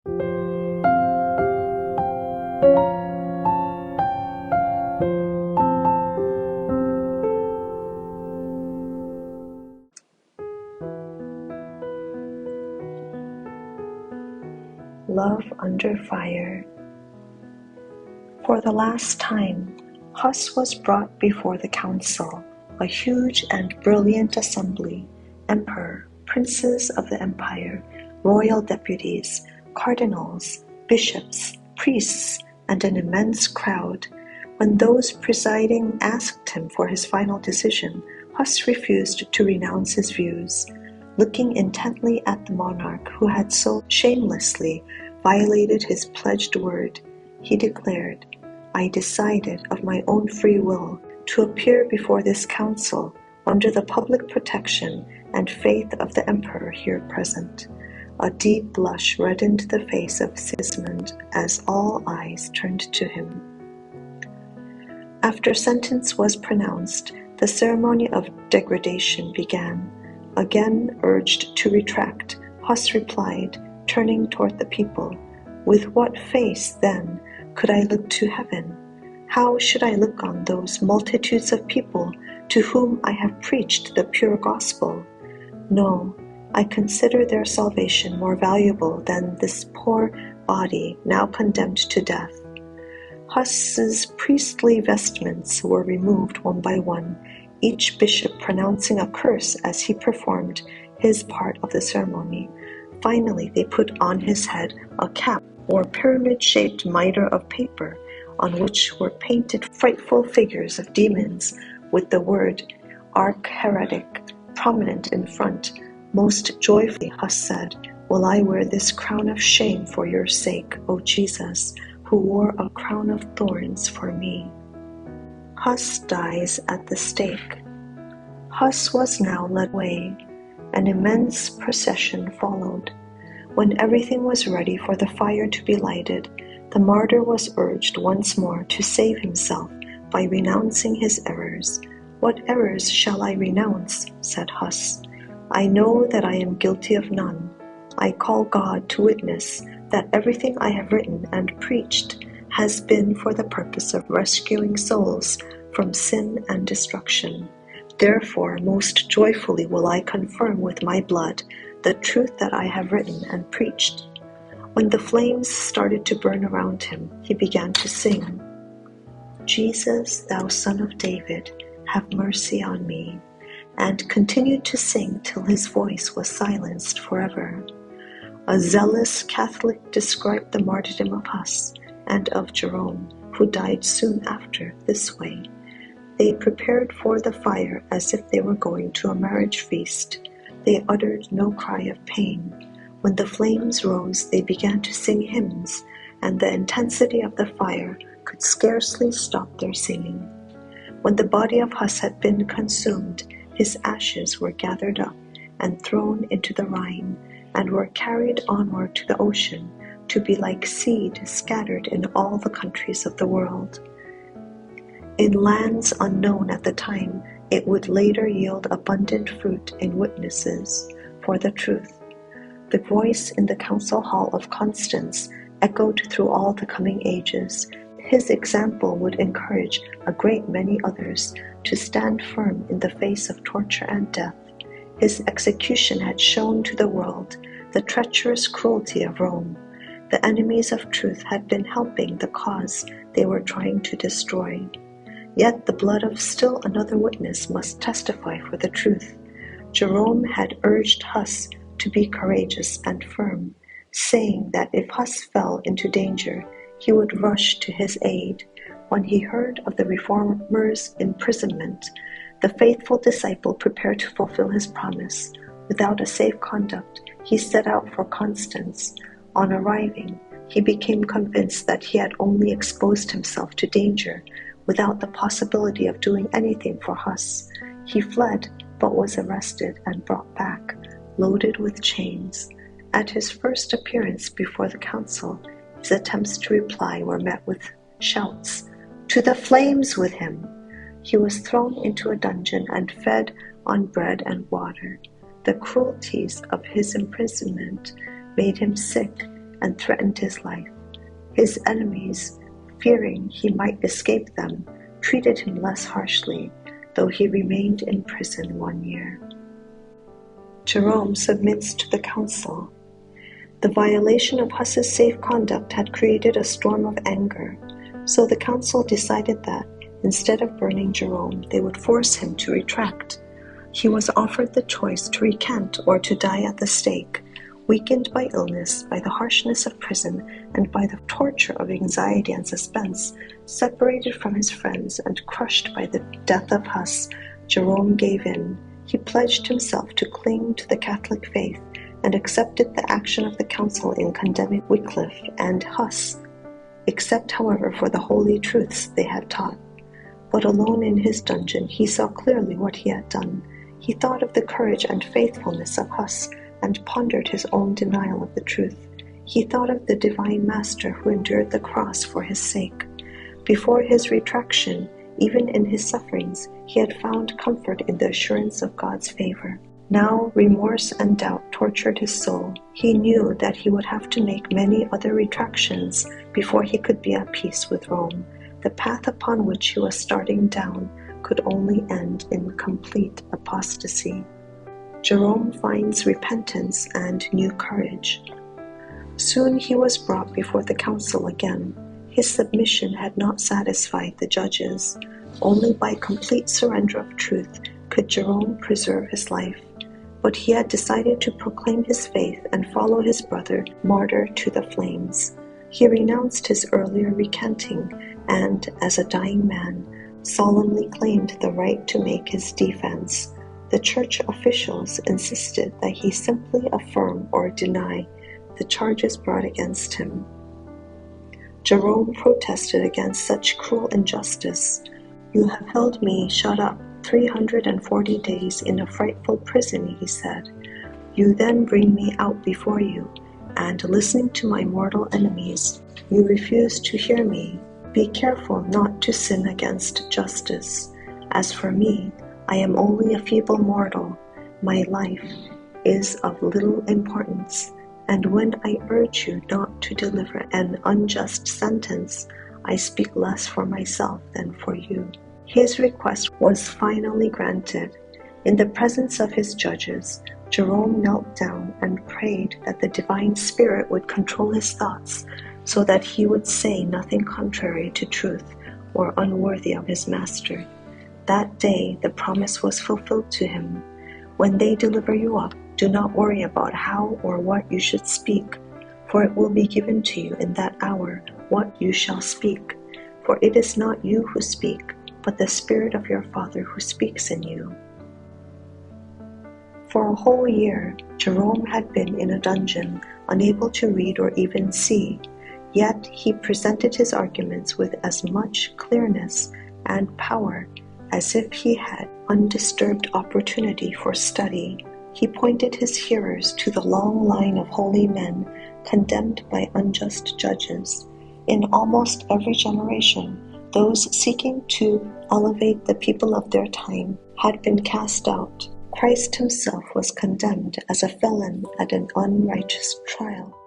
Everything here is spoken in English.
Love Under Fire. For the last time, Huss was brought before the council, a huge and brilliant assembly, emperor, princes of the empire, royal deputies, cardinals, bishops, priests, and an immense crowd. When those presiding asked him for his final decision, Huss refused to renounce his views. Looking intently at the monarch who had so shamelessly violated his pledged word, he declared, "I decided of my own free will to appear before this council under the public protection and faith of the emperor here present." A deep blush reddened the face of Sigismund as all eyes turned to him. After sentence was pronounced, the ceremony of degradation began. Again urged to retract, Huss replied, turning toward the people, "With what face, then, could I look to heaven? How should I look on those multitudes of people to whom I have preached the pure gospel? No, I consider their salvation more valuable than this poor body now condemned to death." Huss's priestly vestments were removed one by one, each bishop pronouncing a curse as he performed his part of the ceremony. Finally, they put on his head a cap or pyramid-shaped mitre of paper, on which were painted frightful figures of demons, with the word "Arch-Heretic" prominent in front. Most joyfully, Huss said, "Will I wear this crown of shame for your sake, O Jesus, who wore a crown of thorns for me." Huss dies at the stake. Huss was now led away. An immense procession followed. When everything was ready for the fire to be lighted, the martyr was urged once more to save himself by renouncing his errors. "What errors shall I renounce?" said Huss. "I know that I am guilty of none. I call God to witness that everything I have written and preached has been for the purpose of rescuing souls from sin and destruction. Therefore, most joyfully will I confirm with my blood the truth that I have written and preached." When the flames started to burn around him, he began to sing, "Jesus, thou Son of David, have mercy on me," and continued to sing till his voice was silenced forever. A zealous Catholic described the martyrdom of Huss and of Jerome, who died soon after, this way: "They prepared for the fire as if they were going to a marriage feast. They uttered no cry of pain. When the flames rose, they began to sing hymns, and the intensity of the fire could scarcely stop their singing. When the body of Huss had been consumed, his ashes were gathered up and thrown into the Rhine, and were carried onward to the ocean to be like seed scattered in all the countries of the world. In lands unknown at the time, it would later yield abundant fruit in witnesses for the truth. The voice in the council hall of Constance echoed through all the coming ages. His example would encourage a great many others to stand firm in the face of torture and death. His execution had shown to the world the treacherous cruelty of Rome. The enemies of truth had been helping the cause they were trying to destroy. Yet the blood of still another witness must testify for the truth. Jerome had urged Huss to be courageous and firm, saying that if Huss fell into danger, he would rush to his aid. When he heard of the reformer's imprisonment, the faithful disciple prepared to fulfill his promise. Without a safe conduct, he set out for Constance. On arriving, he became convinced that he had only exposed himself to danger, without the possibility of doing anything for Huss. He fled, but was arrested and brought back, loaded with chains. At his first appearance before the council, his attempts to reply were met with shouts, "To the flames with him!" He was thrown into a dungeon and fed on bread and water. The cruelties of his imprisonment made him sick, and threatened his life. His enemies, fearing he might escape them, treated him less harshly, though he remained in prison 1 year. Jerome submits to the council. The violation of Huss's safe conduct had created a storm of anger, so the council decided that, instead of burning Jerome, they would force him to retract. He was offered the choice to recant or to die at the stake, weakened by illness, by the harshness of prison, and by the torture of anxiety and suspense. Separated from his friends and crushed by the death of Huss, Jerome gave in. He pledged himself to cling to the Catholic faith and accepted the action of the council in condemning Wycliffe and Huss, except, however, for the holy truths they had taught. But alone in his dungeon, he saw clearly what he had done. He thought of the courage and faithfulness of Huss and pondered his own denial of the truth. He thought of the divine Master who endured the cross for his sake. Before his retraction, even in his sufferings, he had found comfort in the assurance of God's favor. Now remorse and doubt tortured his soul. He knew that he would have to make many other retractions before he could be at peace with Rome. The path upon which he was starting down could only end in complete apostasy. Jerome finds repentance and new courage. Soon he was brought before the council again. His submission had not satisfied the judges. Only by complete surrender of truth could Jerome preserve his life. But he had decided to proclaim his faith and follow his brother, martyr to the flames. He renounced his earlier recanting and, as a dying man, solemnly claimed the right to make his defense. The church officials insisted that he simply affirm or deny the charges brought against him. Jerome protested against such cruel injustice. "You have held me shut up 340 days in a frightful prison," he said. "You then bring me out before you, and listening to my mortal enemies, you refuse to hear me. Be careful not to sin against justice. As for me, I am only a feeble mortal. My life is of little importance, and when I urge you not to deliver an unjust sentence, I speak less for myself than for you." His request was finally granted. In the presence of his judges, Jerome knelt down and prayed that the divine spirit would control his thoughts so that he would say nothing contrary to truth or unworthy of his master. That day the promise was fulfilled to him. "When they deliver you up, do not worry about how or what you should speak, for it will be given to you in that hour what you shall speak. For it is not you who speak, but the Spirit of your Father who speaks in you." For a whole year, Jerome had been in a dungeon, unable to read or even see. Yet he presented his arguments with as much clearness and power as if he had undisturbed opportunity for study. He pointed his hearers to the long line of holy men condemned by unjust judges. In almost every generation, those seeking to elevate the people of their time had been cast out. Christ himself was condemned as a felon at an unrighteous trial.